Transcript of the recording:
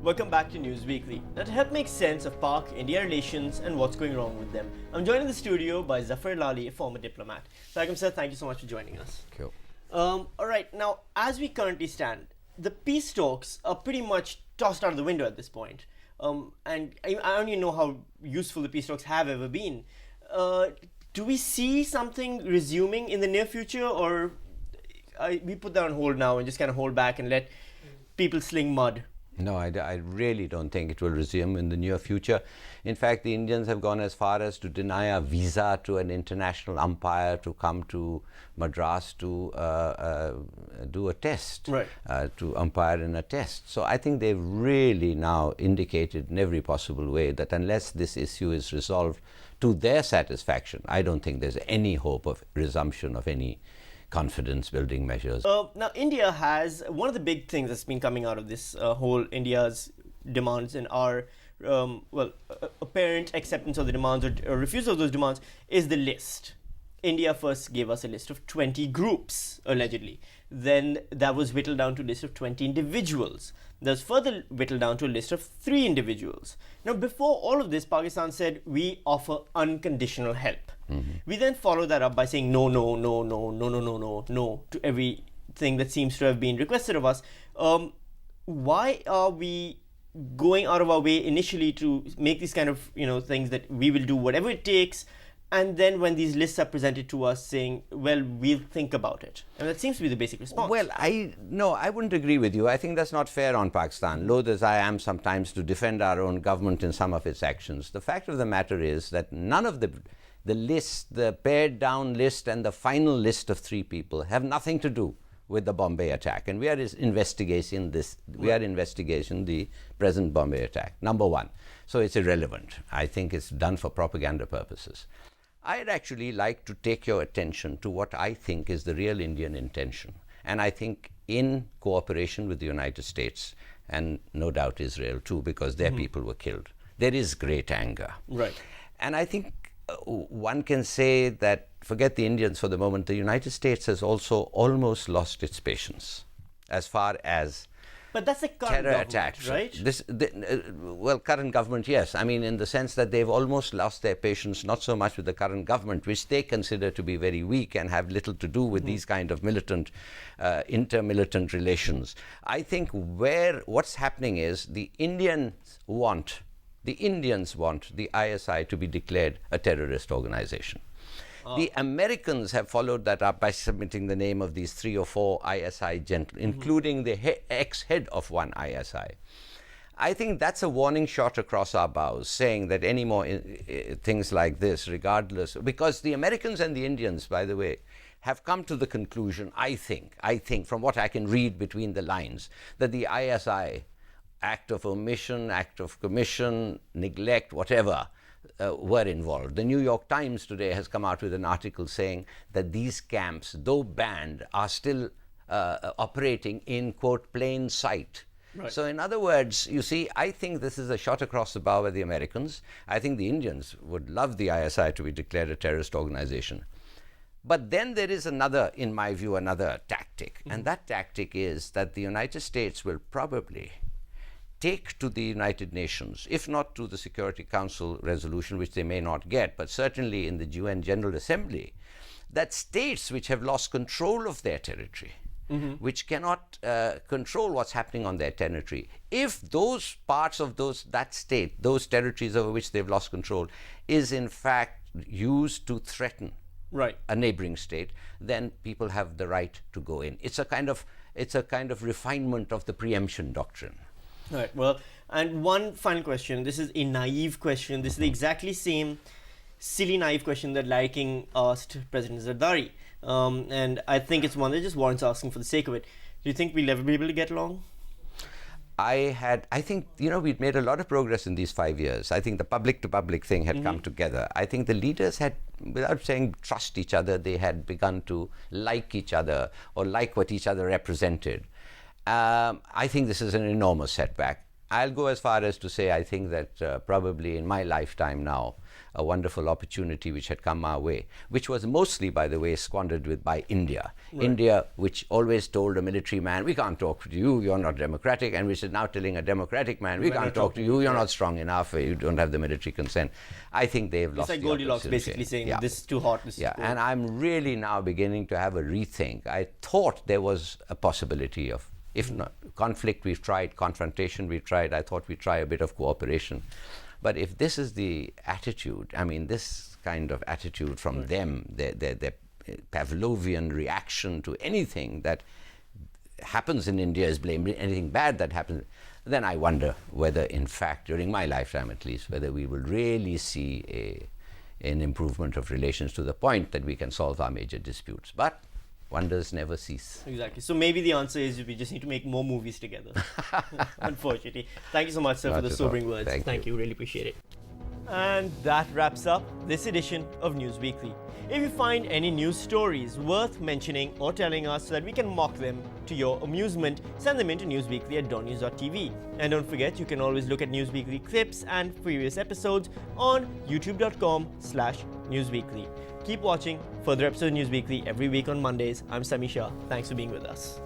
Welcome back to News Weekly. Now, to help make sense of Pak-India relations and what's going wrong with them, I'm joined in the studio by Zafar Hilaly, a former diplomat. Sir, thank you so much for joining us. Thank you. All right, now, as we currently stand, the peace talks are pretty much tossed out of the window at this point. And I don't even know how useful the peace talks have ever been. Do we see something resuming in the near future, or we put that on hold now and just kind of hold back and let people sling mud? No, I really don't think it will resume in the near future. In fact, the Indians have gone as far as to deny a visa to an international umpire to come to Madras to do a test, right. To umpire in a test. So I think they've really now indicated in every possible way that unless this issue is resolved to their satisfaction, I don't think there's any hope of resumption of any confidence building measures. Now, India has one of the big things that's been coming out of this whole India's demands and our apparent acceptance of the demands or refusal of those demands is the list. India first gave us a list of 20 groups, allegedly. Then that was whittled down to a list of 20 individuals. That was further whittled down to a list of 3 individuals. Now, before all of this, Pakistan said, we offer unconditional help. Mm-hmm. We then follow that up by saying no to everything that seems to have been requested of us. Why are we going out of our way initially to make these kind of things that we will do whatever it takes, and then when these lists are presented to us saying, well, we'll think about it? And that seems to be the basic response. Well, I wouldn't agree with you. I think that's not fair on Pakistan, loath as I am sometimes to defend our own government in some of its actions. The fact of the matter is that none of the list, the pared down list and the final list of 3 people have nothing to do with the Bombay attack. And we are investigating this. We are investigating the present Bombay attack, number 1. So it's irrelevant. I think it's done for propaganda purposes. I'd actually like to take your attention to what I think is the real Indian intention. And I think in cooperation with the United States, and no doubt Israel too, because their people were killed, there is great anger. Right. And I think one can say that, forget the Indians for the moment, the United States has also almost lost its patience as far as but that's a current terror government, attacks. Right? Current government, yes. I mean, in the sense that they've almost lost their patience, not so much with the current government, which they consider to be very weak and have little to do with these kind of militant, inter-militant relations. I think what's happening is the Indians want the ISI to be declared a terrorist organization. The Americans have followed that up by submitting the name of these 3 or 4 ISI gentlemen, including the ex-head of one ISI. I think that's a warning shot across our bows, saying that any more things like this, regardless, because the Americans and the Indians, by the way, have come to the conclusion, I think, from what I can read between the lines, that the ISI, act of omission, act of commission, neglect, whatever, were involved. The New York Times today has come out with an article saying that these camps, though banned, are still operating in, quote, plain sight. Right. So in other words, you see, I think this is a shot across the bow by the Americans. I think the Indians would love the ISI to be declared a terrorist organization. But then there is another, in my view, another tactic. And that tactic is that the United States will probably take to the United Nations, if not to the Security Council resolution, which they may not get, but certainly in the UN General Assembly, that states which have lost control of their territory, which cannot control what's happening on their territory, if those parts of that state, those territories over which they've lost control, is in fact used to threaten a neighboring state, then people have the right to go in. It's a kind of refinement of the preemption doctrine. All right. Well, and one final question. This is a naive question. This is the exactly same silly, naive question that Larry King asked President Zardari. And I think it's one that just warrants asking for the sake of it. Do you think we'll ever be able to get along? I think, we'd made a lot of progress in these 5 years. I think the public-to-public thing had come together. I think the leaders had, without saying trust each other, they had begun to like each other or like what each other represented. I think this is an enormous setback. I'll go as far as to say I think that probably in my lifetime now, a wonderful opportunity which had come our way, which was mostly, by the way, squandered by India. Right. India, which always told a military man, we can't talk to you, you're not democratic, and which is now telling a democratic man, we can't talk to you, you're not strong enough, you don't have the military consent. I think they've lost the opportunity. It's like Goldilocks basically saying, this is too hot, this is cold. And I'm really now beginning to have a rethink. I thought there was a possibility of, if not conflict, we've tried, confrontation, we've tried, I thought we'd try a bit of cooperation. But if this is the attitude, I mean, this kind of attitude from them, their Pavlovian reaction to anything that happens in India is blamed, anything bad that happens, then I wonder whether, in fact, during my lifetime at least, whether we will really see an improvement of relations to the point that we can solve our major disputes. But wonders never cease. Exactly. So maybe the answer is we just need to make more movies together. Unfortunately. Thank you so much, sir, for the sobering words. Thank you. Really appreciate it. And that wraps up this edition of News Weekly. If you find any news stories worth mentioning or telling us so that we can mock them to your amusement, send them into newsweekly@dawnnews.tv. And don't forget, you can always look at News Weekly clips and previous episodes on youtube.com/newsweekly. Keep watching further episodes of News Weekly every week on Mondays. I'm SAMI SHAH. Thanks for being with us.